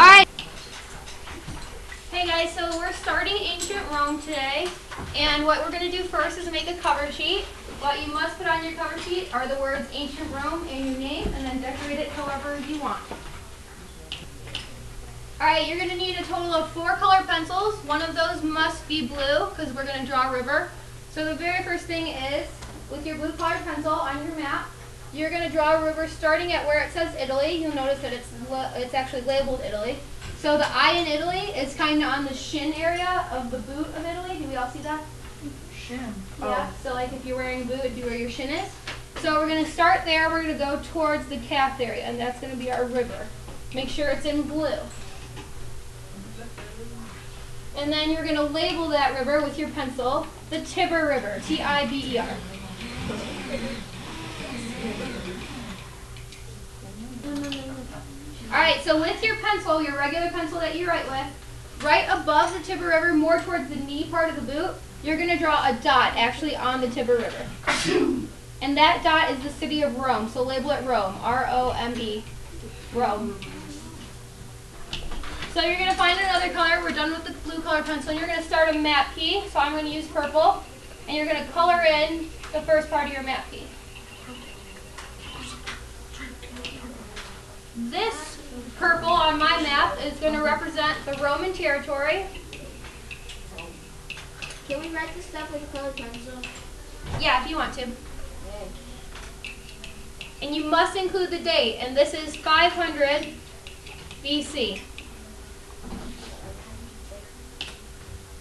Alright. Hey guys, so we're starting ancient Rome today, and what we're going to do first is make a cover sheet. What you must put on your cover sheet are the words ancient Rome and your name, and then decorate it however you want. Alright, you're going to need a total of 4 color pencils. One of those must be blue because we're going to draw a river. So the very first thing is, with your blue colored pencil on your map, you're going to draw a river starting at where it says Italy. You'll notice that it's actually labeled Italy. So the I in Italy is kind of on the shin area of the boot of Italy. Do we all see that? Shin. Yeah, so like if you're wearing a boot, it'd be where your shin is. So we're going to start there. We're going to go towards the calf area, and that's going to be our river. Make sure it's in blue. And then you're going to label that river with your pencil, the Tiber River, T-I-B-E-R. Alright, so with your pencil, your regular pencil that you write with, right above the Tiber River, more towards the knee part of the boot, you're going to draw a dot actually on the Tiber River. And that dot is the city of Rome, so label it Rome, R-O-M-E, Rome. So you're going to find another color. We're done with the blue color pencil. And you're going to start a map key, so I'm going to use purple. And you're going to color in the first part of your map key. This purple on my map is going to represent the Roman territory. Can we write this stuff with a colored pencil? Yeah, if you want to. And you must include the date, and this is 500 BC.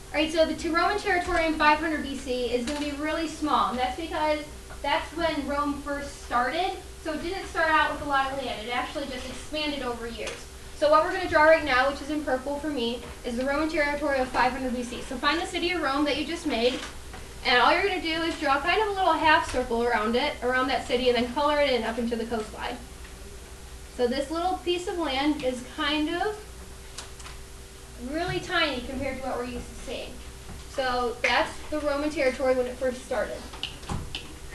Alright, so the Roman territory in 500 BC is going to be really small, and that's because that's when Rome first started. So it didn't start out with a lot of land. It actually just expanded over years. So what we're going to draw right now, which is in purple for me, is the Roman territory of 500 BC. So find the city of Rome that you just made, and all you're going to do is draw kind of a little half circle around it, around that city, and then color it in up into the coastline. So this little piece of land is kind of really tiny compared to what we're used to seeing. So that's the Roman territory when it first started.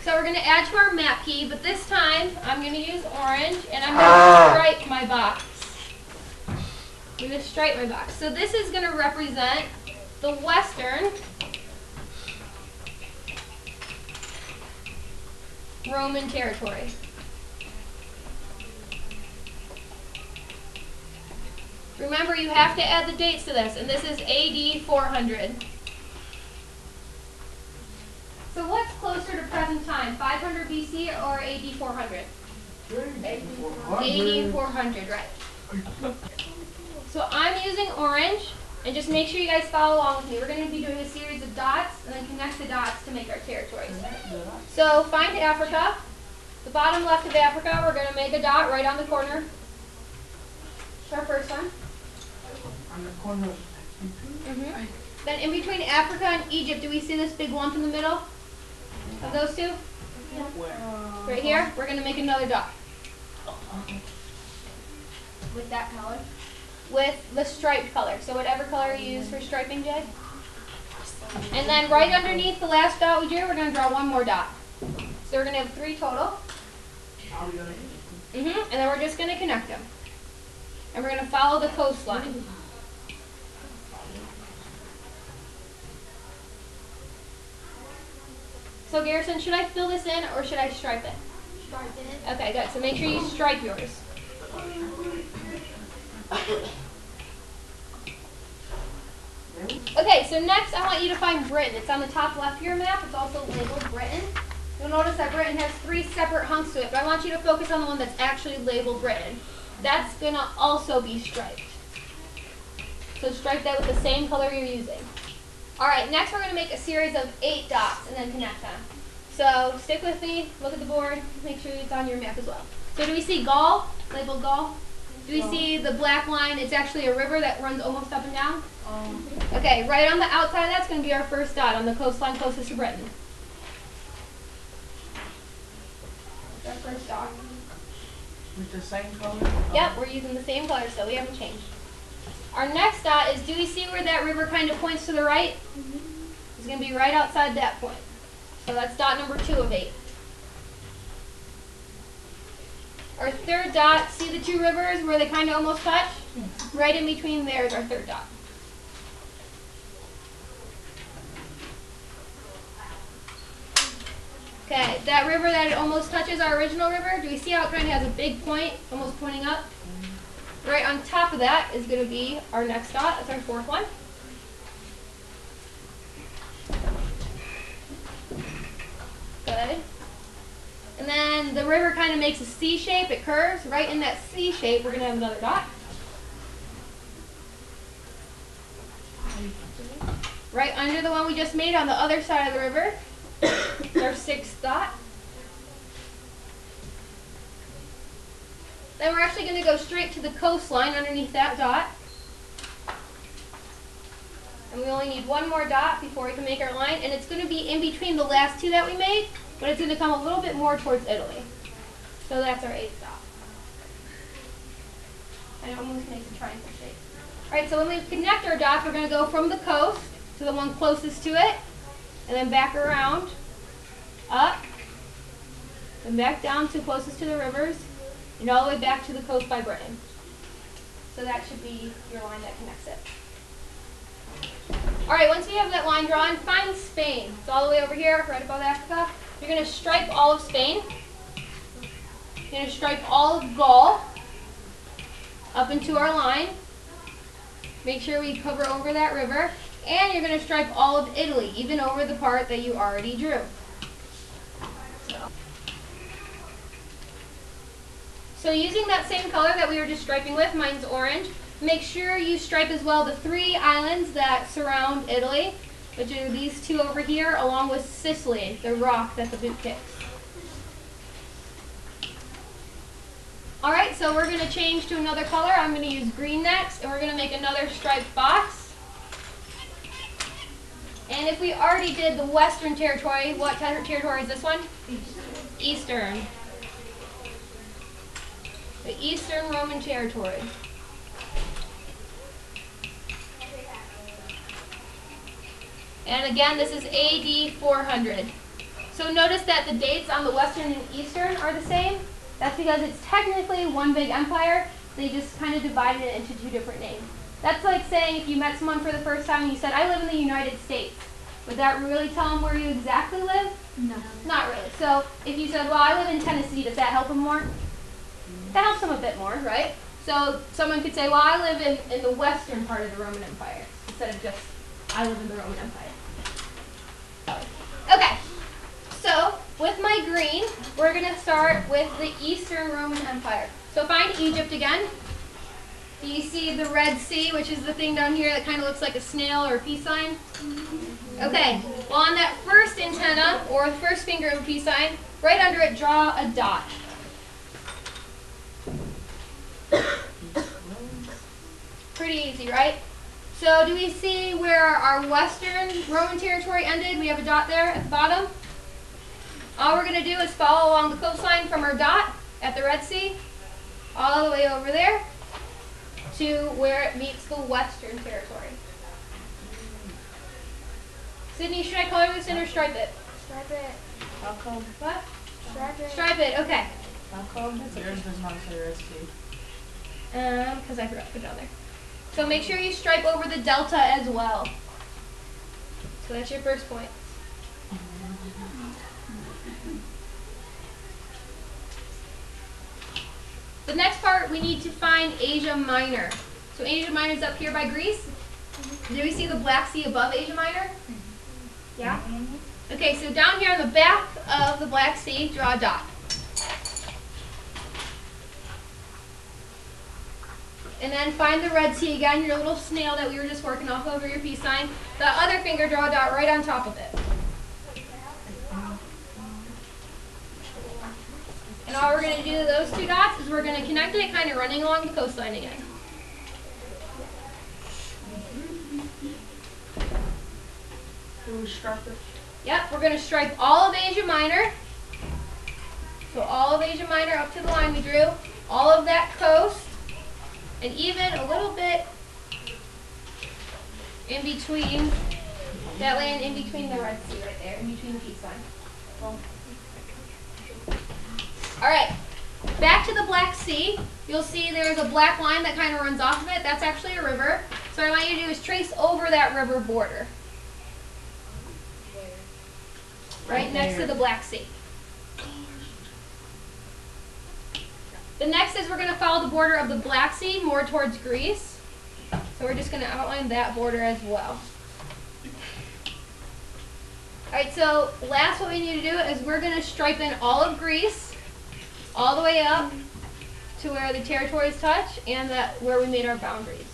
So we're going to add to our map key, but this time I'm going to use orange, and I'm going to stripe my box. I'm going to stripe my box. So this is going to represent the western Roman territory. Remember, you have to add the dates to this, and this is AD 400. So what's closer to present time, 500 BC or AD 400? AD 400, right. So I'm using orange, and just make sure you guys follow along with me. We're going to be doing a series of dots, and then connect the dots to make our territories. So find Africa. The bottom left of Africa, we're going to make a dot right on the corner. Our first one. On the corner. Then in between Africa and Egypt, do we see this big lump in the middle of those two? Where? Right here, we're going to make another dot. With that color? With the striped color. So whatever color you use for striping, Jay. And then right underneath the last dot we drew, we're going to draw one more dot. So we're going to have 3 total. And then we're just going to connect them. And we're going to follow the coastline. So Garrison, should I fill this in or should I stripe it? Stripe it. Okay, good. So make sure you stripe yours. Okay, so next I want you to find Britain. It's on the top left of your map. It's also labeled Britain. You'll notice that Britain has 3 separate hunks to it, but I want you to focus on the one that's actually labeled Britain. That's going to also be striped. So stripe that with the same color you're using. Alright, next we're going to make a series of 8 dots and then connect them. So stick with me, look at the board, make sure it's on your map as well. So do we see Gaul, labeled Gaul? Do we see the black line? It's actually a river that runs almost up and down. Okay, right on the outside of that's going to be our first dot on the coastline closest to Britain. That's our first dot. With the same color? Yep, we're using the same color, so we haven't changed. Our next dot is, do we see where that river kind of points to the right? It's going to be right outside that point. So that's dot number 2 of 8. Our third dot, see the 2 rivers where they kind of almost touch? Right in between there is our third dot. Okay, that river that almost touches our original river, do we see how it kind of has a big point, almost pointing up? Right on top of that is going to be our next dot. That's our fourth one. Good. And then the river kind of makes a C shape. It curves. Right in that C shape, we're going to have another dot. Right under the one we just made on the other side of the river, our sixth dot. Then we're actually going to go straight to the coastline underneath that dot. And we only need one more dot before we can make our line. And it's going to be in between the last two that we made, but it's going to come a little bit more towards Italy. So that's our eighth dot. And it almost makes a triangle shape. Alright, so when we connect our dots, we're going to go from the coast to the one closest to it, and then back around, up, and back down to closest to the rivers, and all the way back to the coast by Britain. So that should be your line that connects it. Alright, once we have that line drawn, find Spain. It's all the way over here, right above Africa. You're going to stripe all of Spain. You're going to stripe all of Gaul up into our line. Make sure we cover over that river. And you're going to stripe all of Italy, even over the part that you already drew. So using that same color that we were just striping with, mine's orange, make sure you stripe as well the 3 islands that surround Italy, which are these two over here, along with Sicily, the rock that the boot kicks. Alright, so we're going to change to another color. I'm going to use green next, and we're going to make another striped box. And if we already did the Western Territory, what territory is this one? Eastern. The Eastern Roman Territory. And again, this is AD 400. So notice that the dates on the Western and Eastern are the same. That's because it's technically one big empire. They just kind of divided it into 2 different names. That's like saying if you met someone for the first time and you said, I live in the United States. Would that really tell them where you exactly live? No. Not really. So if you said, well, I live in Tennessee, does that help them more? That helps them a bit more, right? So someone could say, well, I live in the western part of the Roman Empire, instead of just, I live in the Roman Empire. Okay, so with my green, we're going to start with the Eastern Roman Empire. So find Egypt again. Do you see the Red Sea, which is the thing down here that kind of looks like a snail or a peace sign? Okay, well on that first antenna, or the first finger of a peace sign, right under it, draw a dot. Pretty easy, right? So do we see where our Western Roman territory ended? We have a dot there at the bottom. All we're going to do is follow along the coastline from our dot at the Red Sea, all the way over there to where it meets the Western territory. Sydney, should I color this in or stripe it? Stripe it. How come? What? Stripe it. Stripe it, okay. How come yours does not say Red Sea? Because I forgot to put it on there. So make sure you stripe over the delta as well. So that's your first point. The next part, we need to find Asia Minor. So Asia Minor is up here by Greece. Do we see the Black Sea above Asia Minor? Yeah? Okay, so down here on the back of the Black Sea, draw a dot. And then find the Red Sea again, your little snail that we were just working off over your peace sign. The other finger, draw a dot right on top of it. And all we're going to do to those 2 dots is we're going to connect it, kind of running along the coastline again. Do we stripe it? Yep, we're going to stripe all of Asia Minor. So all of Asia Minor up to the line we drew. All of that coast. And even a little bit in between, that land in between the Red Sea right there, in between the peace sign. Alright, Back to the Black Sea, you'll see there's a black line that kind of runs off of it. That's actually a river. So what I want you to do is trace over that river border. Right next to the Black Sea. The next is we're going to follow the border of the Black Sea more towards Greece. So we're just going to outline that border as well. Alright, so last what we need to do is we're going to stripe in all of Greece, all the way up to where the territories touch and where we made our boundaries.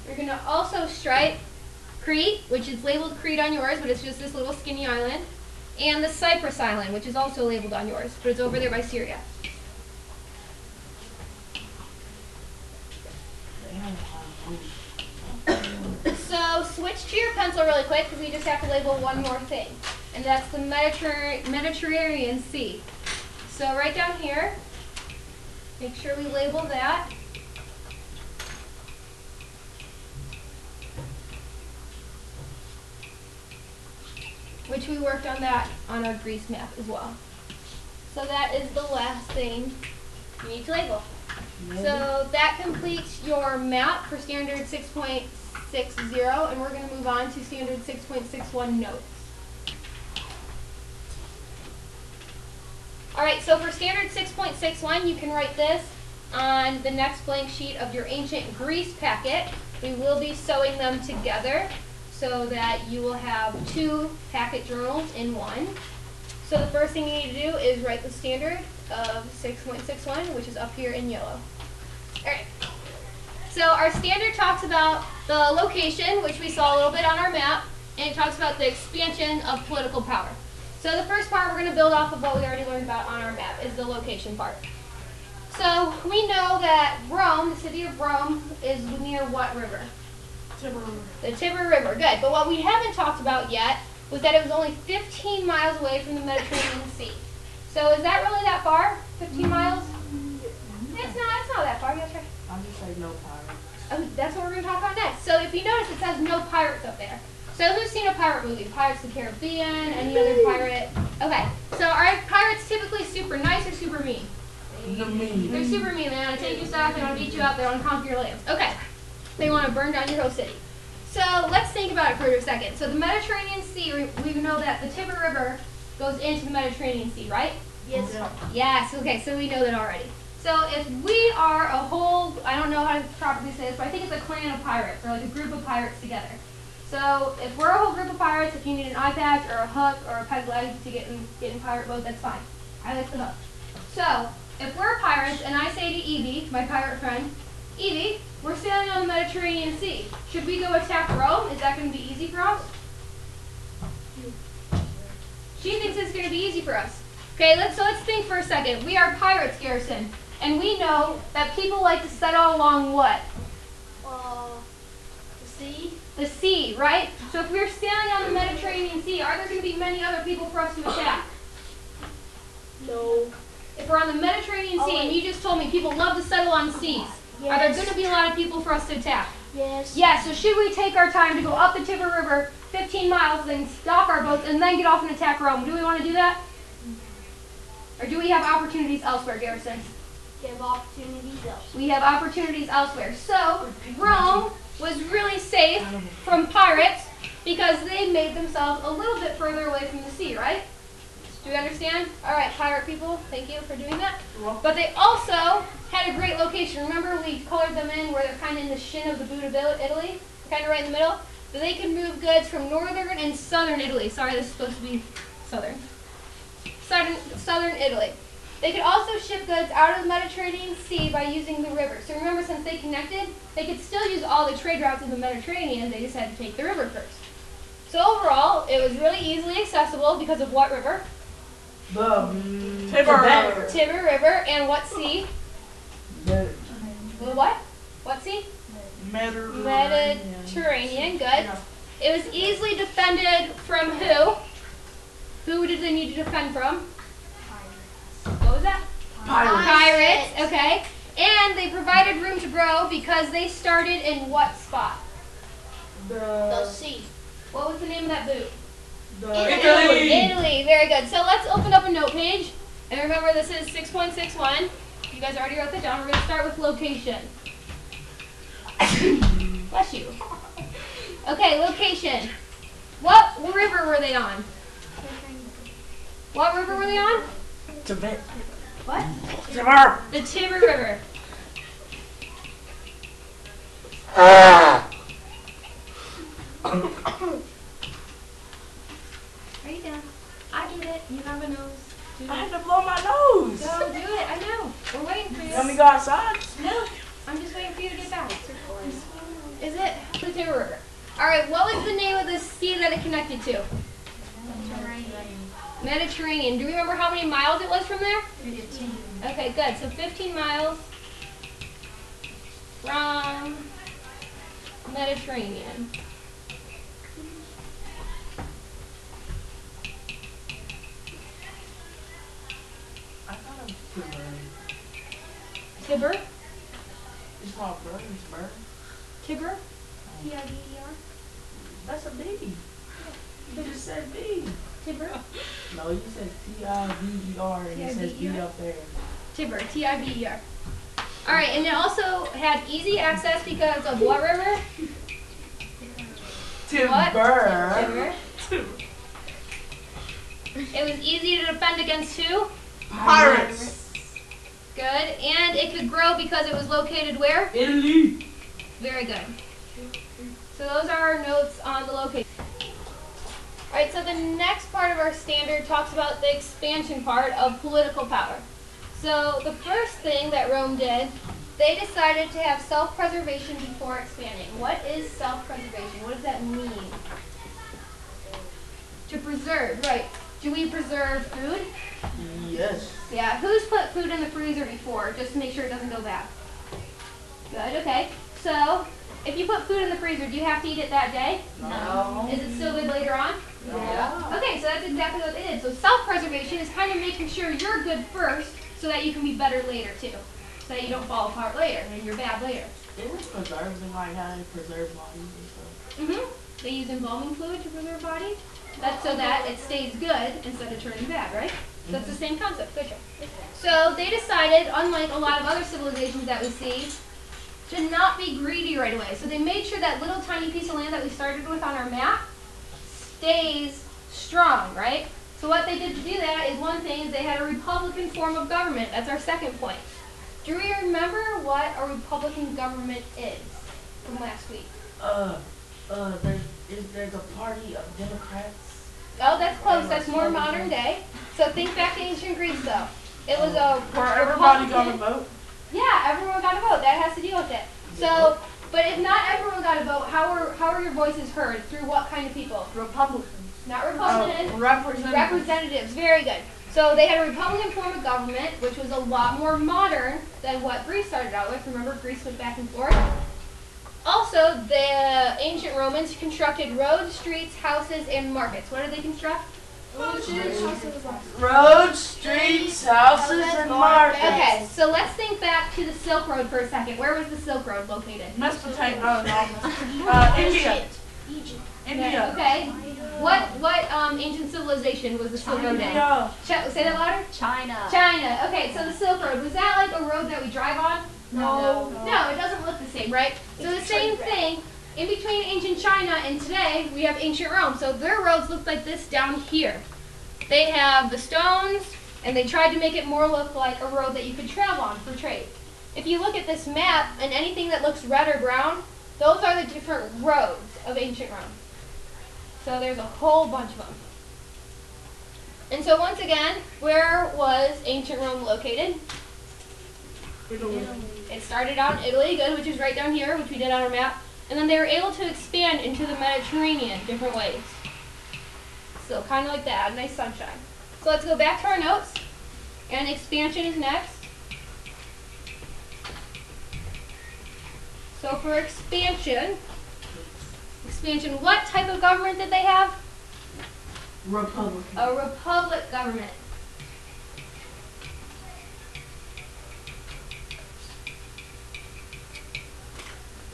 We're going to also stripe Crete, which is labeled Crete on yours, but it's just this little skinny island, and the Cyprus Island, which is also labeled on yours, but it's over there by Syria. So switch to your pencil really quick because we just have to label one more thing, and that's the Mediterranean Sea. So right down here, make sure we label that. Which we worked on that on our Greece map as well. So that is the last thing you need to label. So that completes your map for standard 6.60, and we're going to move on to standard 6.61 notes. Alright, so for standard 6.61, you can write this on the next blank sheet of your ancient Greece packet. We will be sewing them together so that you will have 2 packet journals in one. So the first thing you need to do is write the standard of 6.61, which is up here in yellow. Alright, so our standard talks about the location, which we saw a little bit on our map, and it talks about the expansion of political power. So the first part we're going to build off of what we already learned about on our map is the location part. So we know that Rome, the city of Rome, is near what river? Tiber River. The Tiber River, good. But what we haven't talked about yet was that it was only 15 miles away from the Mediterranean Sea. So is that really that far? 15 miles? It's not that far. Yes, right. I'll just say no pirates. Oh, that's what we're going to talk about next. So if you notice, it says no pirates up there. So who's seen a pirate movie? Pirates of the Caribbean, any other pirate? Okay, so are pirates typically super nice or super mean? They're super mean. They want to take your stuff, they want to beat you up, they want to conquer your lands. Okay, they want to burn down your whole city. So let's think about it for a second. So the Mediterranean Sea, we know that the Tiber River goes into the Mediterranean Sea, right? Yes. Yes, okay, so we know that already. So if we are a whole, I don't know how to properly say this, but I think it's a clan of pirates, or like a group of pirates together. So if we're a whole group of pirates, if you need an eye patch or a hook or a peg leg to get in pirate mode, that's fine. I like the hook. So if we're pirates and I say to Evie, my pirate friend, Evie, we're sailing on the Mediterranean Sea. Should we go attack Rome? Is that going to be easy for us? She thinks it's going to be easy for us. Okay, so let's think for a second. We are pirates, Garrison, and we know that people like to settle along what? The sea. The sea, right? So if we're sailing on the Mediterranean Sea, are there going to be many other people for us to attack? No. If we're on the Mediterranean Sea, and you just told me people love to settle on seas, are there going to be a lot of people for us to attack? Yes. Yes, so should we take our time to go up the Tiber River 15 miles, then dock our boats, and then get off and attack Rome? Do we want to do that? Or do we have opportunities elsewhere, Garrison? We have opportunities elsewhere. We have opportunities elsewhere. So, Rome was really safe from pirates because they made themselves a little bit further away from the sea, right? Do we understand? All right, pirate people, thank you for doing that. But they also had a great location. Remember we colored them in where they're kind of in the shin of the boot of Italy, kind of right in the middle? So they could move goods from northern and southern Italy. Sorry, this is supposed to be southern. Southern Italy. They could also ship goods out of the Mediterranean Sea by using the river. So remember, since they connected, they could still use all the trade routes in the Mediterranean. They just had to take the river first. So overall, it was really easily accessible because of what river? The Tiber River. Tiber River. And what sea? The what? What sea? Mediterranean. Good. Yeah. It was easily defended from who? Who did they need to defend from? What was that? Pirates. Okay. And they provided room to grow because they started in what spot? The sea. What was the name of that boot? Italy. Italy, very good. So let's open up a note page. And remember, this is 6.61. You guys already wrote that down. We're going to start with location. Bless you. Okay, location. What river were they on? What river were they on? Tibet. What? Tiber. The Tiber River. Are you done? I get it. You have a nose. Do I it. had to blow my nose. Go do it. I know. We're waiting for You want me you. to go outside? No, I'm just waiting for you to get back. Is it the Tiber River? All right. What was the name of the sea that it connected to? Mediterranean. Do you remember how many miles it was from there? 15. Okay, good. So 15 miles from Mediterranean. I thought it was Tiber? Tiber. It's not bird, it's bird. Tiber? T-I-B-E-R. That's a B. You just said B. Tiber? No, you said Tiber and it says B T-I-B-E-R? up there. Tiber. T-I-B-E-R. All right, and it also had easy access because of what river? What? Tiber. Tiber. It was easy to defend against who? Pirates. Good. And it could grow because it was located where? Italy. Very good. So those are our notes on the location. All right, so the next part of our standard talks about the expansion part of political power. So the first thing that Rome did, they decided to have self-preservation before expanding. What is self-preservation? What does that mean? To preserve, right. Do we preserve food? Yes. Yeah, who's put food in the freezer before, just to make sure it doesn't go bad? Good, okay. So, if you put food in the freezer, do you have to eat it that day? No. Is it still good later on? Yeah. Okay, so that's exactly what they did. So self-preservation is kind of making sure you're good first so that you can be better later too. So that you don't fall apart later and you're bad later. It was preserves and like how they preserve bodies and stuff. Mm-hmm. They use embalming fluid to preserve bodies. That's so that it stays good instead of turning bad, right? So it's the same concept. Good job. So they decided, unlike a lot of other civilizations that we see, to not be greedy right away. So they made sure that little tiny piece of land that we started with on our map stays strong, right? So what they did to do that is one thing is they had a republican form of government. That's our second point. Do we remember what a republican government is from last week? There's a party of Democrats. Oh, that's close. That's more modern day. So think back to ancient Greece, though. It was a Where everybody got a Republican- vote. Yeah, everyone got a vote. That has to deal with it. So, but if not everyone got a vote, how are your voices heard? Through what kind of people? Republicans. Not Republicans. Representatives. Representatives. Very good. So they had a Republican form of government, which was a lot more modern than what Greece started out with. Remember, Greece went back and forth. Also, the ancient Romans constructed roads, streets, houses, and markets. What did they construct? Roads, streets, houses, and markets. Okay, so let's think back to the Silk Road for a second. Where was the Silk Road located? Mesopotamia. India. Egypt. India. Okay. What ancient civilization was the Silk Road in? India. Say that louder. China. China. Okay, so the Silk Road, was that like a road that we drive on? No. No, it doesn't look the same, right? So the same thing, in between ancient China and today, we have ancient Rome. So their roads look like this down here. They have the stones, and they tried to make it more look like a road that you could travel on for trade. If you look at this map, and anything that looks red or brown, those are the different roads of ancient Rome. So there's a whole bunch of them. And so once again, where was ancient Rome located? Italy. It started out in Italy, good, which is right down here, which we did on our map. And then they were able to expand into the Mediterranean different ways. So kind of like that, nice sunshine. So let's go back to our notes. And expansion is next. So for expansion, what type of government did they have? Republican. A republic government.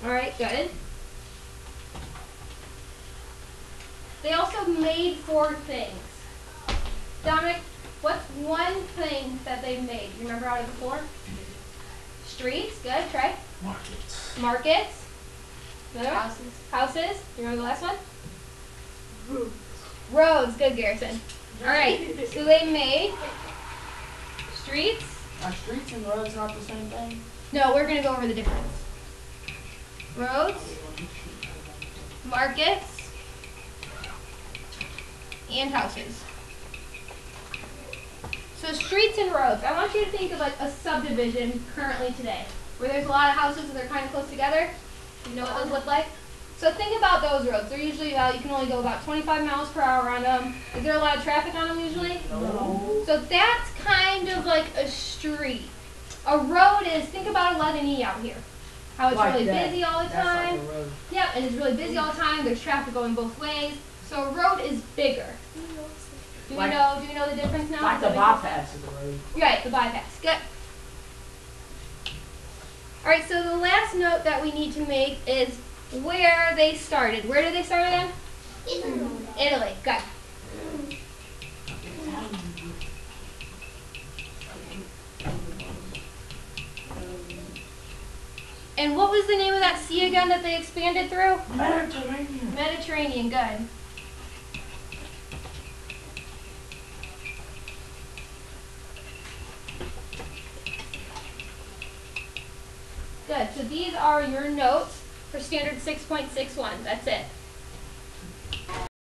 All right, good. They also made 4 things. Dominic, what's one thing that they made? You remember out of the 4? Streets, good, Trey. Markets. Markets. Another one? Houses. Houses. You remember the last one? Roads. Roads, good, Garrison. Alright, so they made streets. Are streets and roads not the same thing? No, we're going to go over the difference. Roads, markets, and houses. So streets and roads. I want you to think of like a subdivision currently today, where there's a lot of houses and they're kind of close together. You know what those look like? So think about those roads. They're usually, you can only go about 25 miles per hour on them. Is there a lot of traffic on them usually? No. So that's kind of like a street. A road is, think about 11E out here. How it's Like really that. busy all the That's time. like a road. Yep, and it's really busy all the time. There's traffic going both ways. So a road is bigger. Do Like- you know the difference now? Like Does the that make sense? bypass of the road. Right, the bypass. Good. Alright, so the last note that we need to make is where they started. Where did they start again? Italy. Good. And what was the name of that sea again that they expanded through? Mediterranean. Mediterranean. Good. Good. So these are your notes for standard 6.61. That's it.